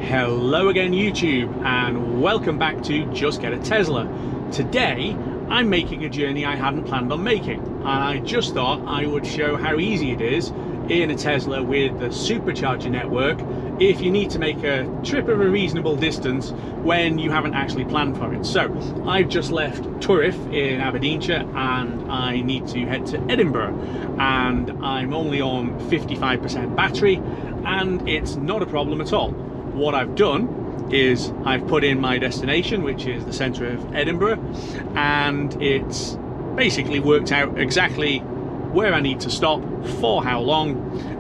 Hello again YouTube, and welcome back to Just Get a Tesla. Today I'm making a journey I hadn't planned on making, and I just thought I would show how easy it is in a Tesla with the supercharger network if you need to make a trip of a reasonable distance when you haven't actually planned for it. So I've just left Turriff in Aberdeenshire and I need to head to Edinburgh, and I'm only on 55% battery and it's not a problem at all. What I've done is I've put in my destination, which is the centre of Edinburgh, and it's basically worked out exactly where I need to stop, for how long,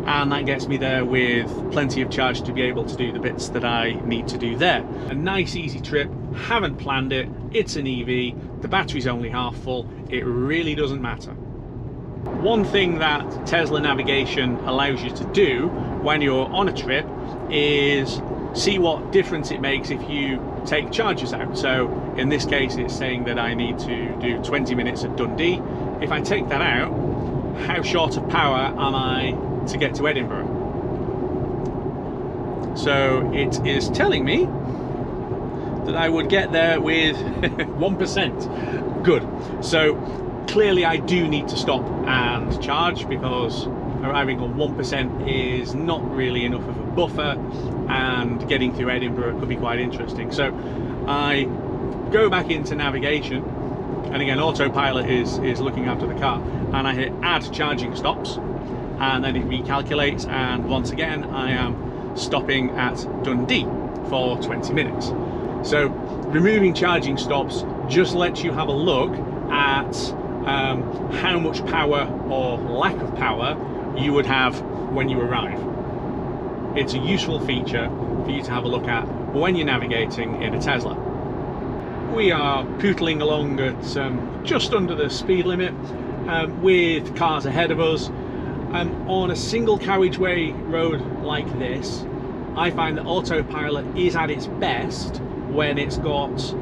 and that gets me there with plenty of charge to be able to do the bits that I need to do there. A nice easy trip, haven't planned it, it's an EV, the battery's only half full, it really doesn't matter. One thing that Tesla navigation allows you to do when you're on a trip is see what difference it makes if you take charges out. So in this case it's saying that I need to do 20 minutes at Dundee. If I take that out, how short of power am I to get to Edinburgh? So it is telling me that I would get there with 1%. Good. So clearly I do need to stop and charge, because arriving on 1% is not really enough of a buffer, and getting through Edinburgh could be quite interesting. So I go back into navigation, and again autopilot is looking after the car, and I hit add charging stops, and then it recalculates, and once again I am stopping at Dundee for 20 minutes. So removing charging stops just lets you have a look at how much power or lack of power you would have when you arrive. It's a useful feature for you to have a look at when you're navigating in a Tesla. We are pootling along at just under the speed limit with cars ahead of us. On a single carriageway road like this, I find that autopilot is at its best when it's got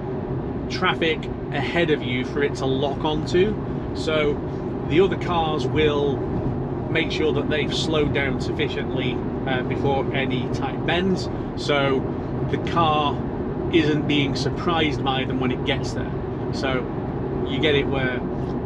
traffic ahead of you for it to lock onto. So the other cars will make sure that they've slowed down sufficiently before any tight bends, so the car isn't being surprised by them when it gets there. So you get it where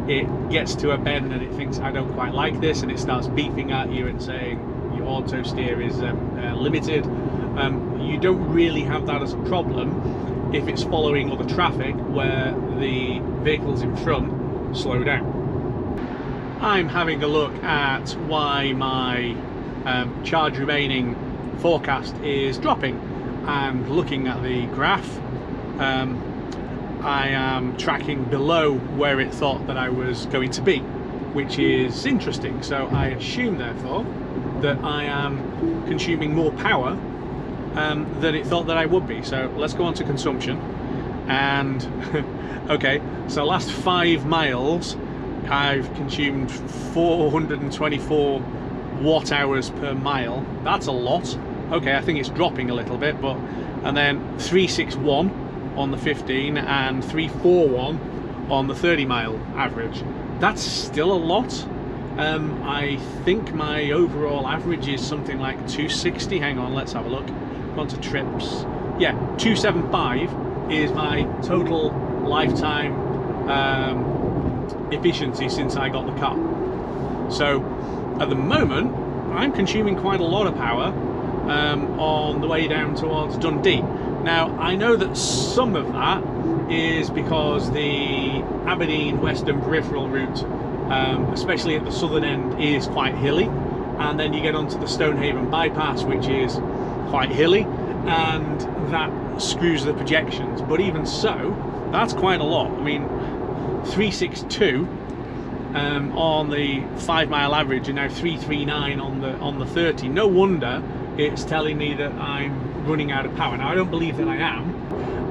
it gets to a bend and it thinks, I don't quite like this, and it starts beeping at you and saying your auto steer is limited. You don't really have that as a problem if it's following other traffic where the vehicles in front slow down. I'm having a look at why my charge remaining forecast is dropping, and looking at the graph, I am tracking below where it thought that I was going to be, which is interesting. So I assume therefore that I am consuming more power than it thought that I would be. So let's go on to consumption, and okay, so last 5 miles I've consumed 424 watt hours per mile. That's a lot. Okay, I think it's dropping a little bit, but and then 361 on the 15 and 341 on the 30 mile average. That's still a lot. I think my overall average is something like 260. Hang on, let's have a look. Go on to trips. Yeah, 275 is my total lifetime efficiency since I got the car. So at the moment I'm consuming quite a lot of power on the way down towards Dundee. Now I know that some of that is because the Aberdeen Western Peripheral route, especially at the southern end, is quite hilly, and then you get onto the Stonehaven bypass, which is quite hilly, and that screws the projections. But even so, that's quite a lot. I mean, 362 on the 5 mile average, and now 339 on the 30. No wonder it's telling me that I'm running out of power. Now I don't believe that I am.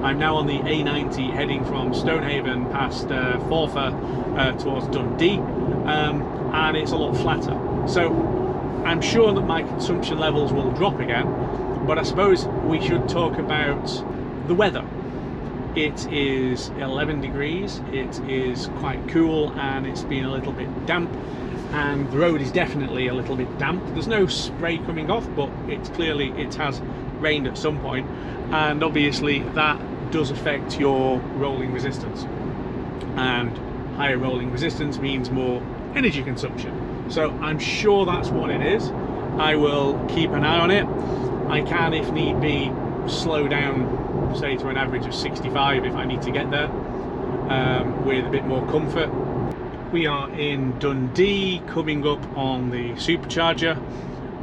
I'm now on the A90 heading from Stonehaven past Forfar towards Dundee, and it's a lot flatter. So I'm sure that my consumption levels will drop again, but I suppose we should talk about the weather. It is 11 degrees, it is quite cool, and it's been a little bit damp, and the road is definitely a little bit damp. There's no spray coming off, but it's clearly, it has rained at some point, and obviously that does affect your rolling resistance, and higher rolling resistance means more energy consumption. So I'm sure that's what it is. I will keep an eye on it. I can, if need be, slow down, say to an average of 65 if I need to get there, with a bit more comfort. We are in Dundee, coming up on the supercharger.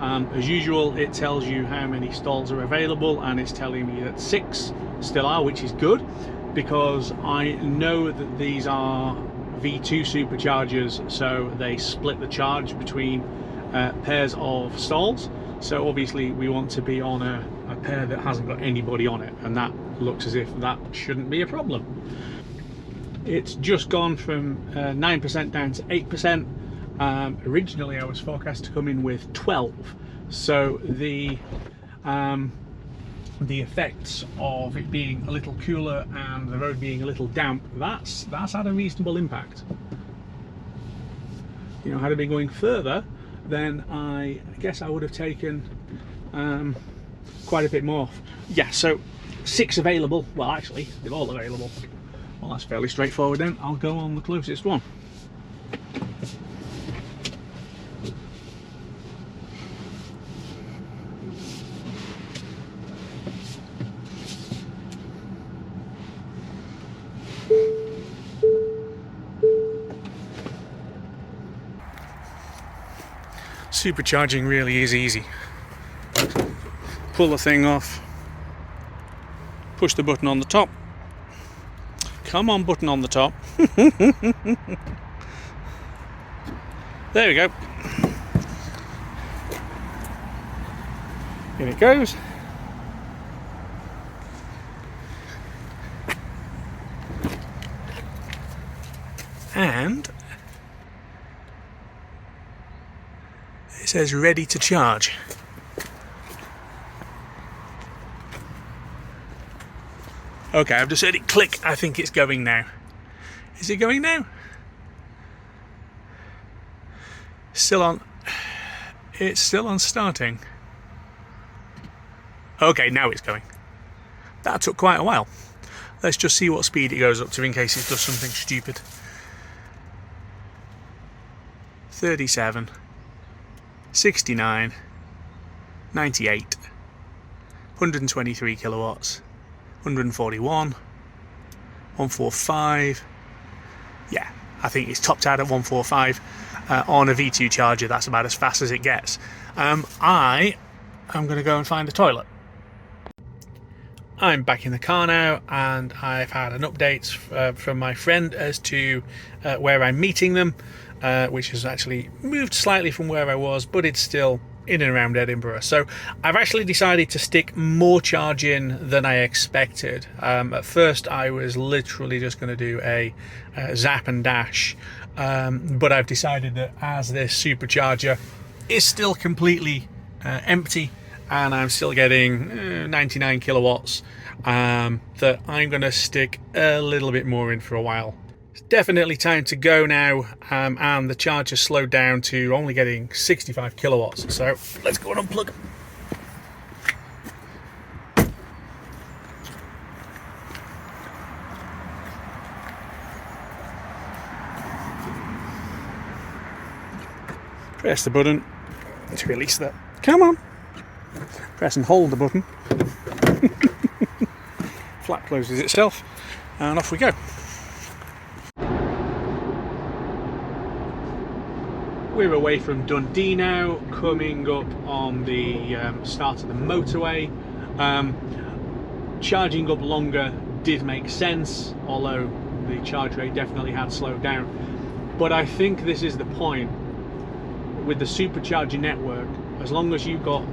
As usual, it tells you how many stalls are available, and it's telling me that 6 still are, which is good, because I know that these are V2 superchargers, so they split the charge between pairs of stalls. So obviously we want to be on a pair that hasn't got anybody on it, and that looks as if that shouldn't be a problem. It's just gone from 9% down to 8%. Originally I was forecast to come in with 12, so the effects of it being a little cooler and the road being a little damp, that's had a reasonable impact. You know, had it been going further, then I guess I would have taken quite a bit more off. Yeah, so 6 available. Well, actually, they're all available. Well, that's fairly straightforward then. I'll go on the closest one. Supercharging really is easy. Pull the thing off, push the button on the top. Come on, button on the top. There we go. In it goes. And it says ready to charge. Okay, I've just heard it click. I think it's going now. Is it going now? Still on. It's still on starting. Okay, now it's going. That took quite a while. Let's just see what speed it goes up to in case it does something stupid. 37, 69, 98, 123 kilowatts, 141, 145. Yeah, I think it's topped out at 145. On a V2 charger, that's about as fast as it gets. I am going to go and find a toilet. I'm back in the car now, and I've had an update from my friend as to where I'm meeting them, which has actually moved slightly from where I was, but it's still in and around Edinburgh. So I've actually decided to stick more charge in than I expected. At first I was literally just going to do a zap and dash, but I've decided that as this supercharger is still completely empty and I'm still getting 99 kilowatts, that I'm going to stick a little bit more in for a while. It's definitely time to go now, and the charge has slowed down to only getting 65 kilowatts. So let's go and unplug. Press the button to release that. Come on. Press and hold the button. Flap closes itself, and off we go. We're away from Dundee now, coming up on the start of the motorway. Charging up longer did make sense, although the charge rate definitely had slowed down. But I think this is the point with the supercharger network. As long as you've got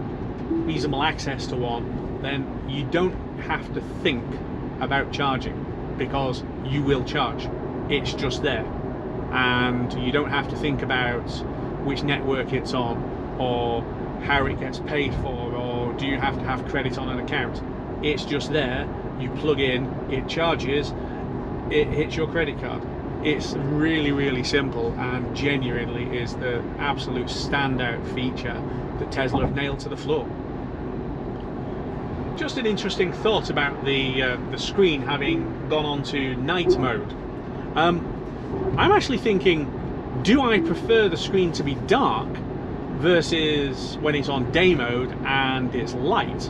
reasonable access to one, then you don't have to think about charging, because you will charge. It's just there. And you don't have to think about which network it's on, or how it gets paid for, or do you have to have credit on an account. It's just there, you plug in, it charges, it hits your credit card. It's really, really simple, and genuinely is the absolute standout feature that Tesla have nailed to the floor. just an interesting thought about the screen having gone on to night mode. I'm actually thinking, do I prefer the screen to be dark versus when it's on day mode and it's light?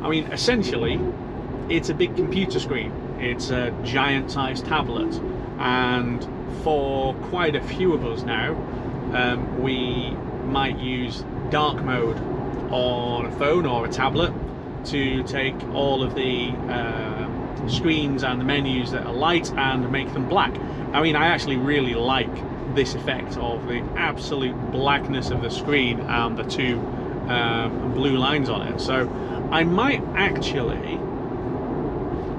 I mean, essentially, it's a big computer screen. It's a giant sized tablet, and for quite a few of us now, we might use dark mode on a phone or a tablet to take all of the screens and the menus that are light and make them black. I mean, I actually really like this effect of the absolute blackness of the screen and the two blue lines on it. So I might actually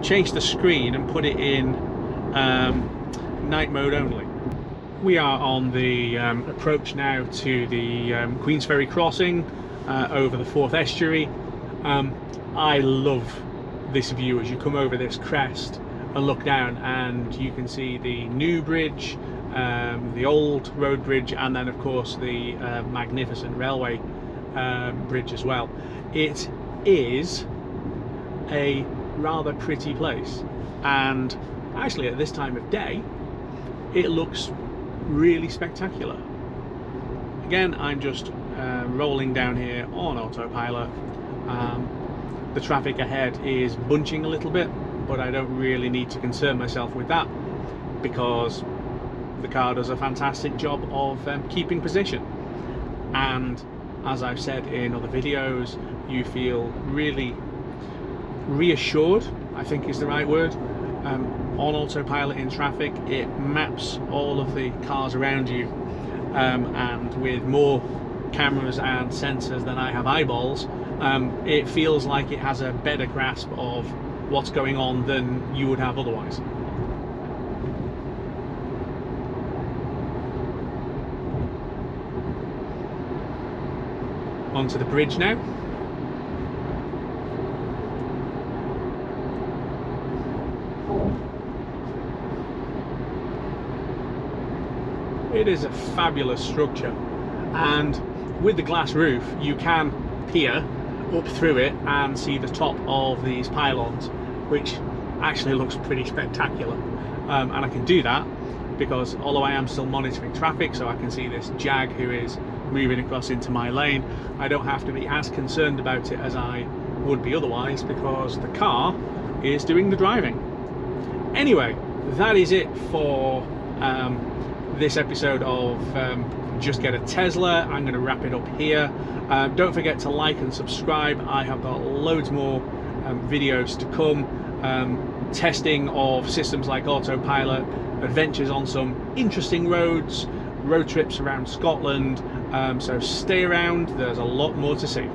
change the screen and put it in night mode only. We are on the approach now to the Queensferry crossing over the Forth Estuary. I love this view as you come over this crest and look down, and you can see the new bridge, the old road bridge, and then of course the magnificent railway bridge as well. It is a rather pretty place, and actually at this time of day it looks really spectacular. Again, I'm just rolling down here on autopilot. The traffic ahead is bunching a little bit, but I don't really need to concern myself with that because the car does a fantastic job of keeping position. And as I've said in other videos, you feel really reassured, I think is the right word, on autopilot in traffic. It maps all of the cars around you, and with more cameras and sensors than I have eyeballs, it feels like it has a better grasp of what's going on than you would have otherwise. Onto the bridge now. It is a fabulous structure, and with the glass roof you can peer up through it and see the top of these pylons, which actually looks pretty spectacular. And I can do that because although I am still monitoring traffic, so I can see this Jag who is moving across into my lane, I don't have to be as concerned about it as I would be otherwise because the car is doing the driving. Anyway, that is it for this episode of Just Get a Tesla. I'm going to wrap it up here. Don't forget to like and subscribe. I have got loads more videos to come, testing of systems like autopilot, adventures on some interesting roads, road trips around Scotland, so stay around, there's a lot more to see.